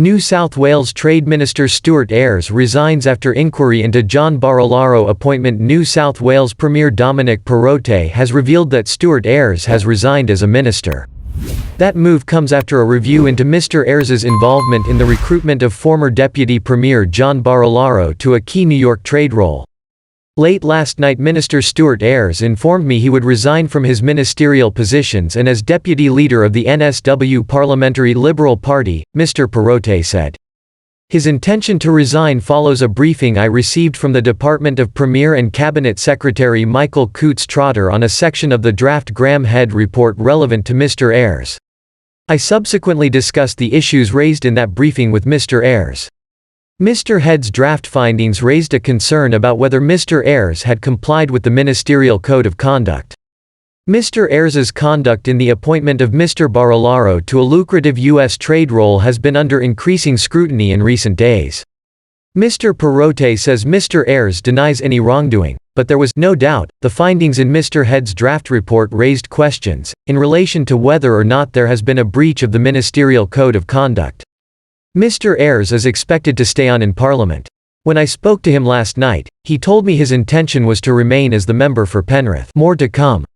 New South Wales Trade Minister Stuart Ayres resigns after inquiry into John Barilaro appointment. New South Wales Premier Dominic Perrottet has revealed that Stuart Ayres has resigned as a minister. That move comes after a review into Mr Ayres's involvement in the recruitment of former Deputy Premier John Barilaro to a key New York trade role. Late last night, Minister Stuart Ayres informed me he would resign from his ministerial positions and as Deputy Leader of the NSW Parliamentary Liberal Party, Mr Perrottet said. His intention to resign follows a briefing I received from the Department of Premier and Cabinet Secretary Michael Coutts-Trotter on a section of the draft Graham Head report relevant to Mr Ayres. I subsequently discussed the issues raised in that briefing with Mr Ayres. Mr Head's draft findings raised a concern about whether Mr Ayres had complied with the Ministerial Code of Conduct. Mr Ayres's conduct in the appointment of Mr Barilaro to a lucrative U.S. trade role has been under increasing scrutiny in recent days. Mr Perrottet says Mr Ayres denies any wrongdoing, but there was no doubt. The findings in Mr Head's draft report raised questions in relation to whether or not there has been a breach of the Ministerial Code of Conduct. Mr Ayres is expected to stay on in Parliament. When I spoke to him last night, he told me his intention was to remain as the member for Penrith. More to come.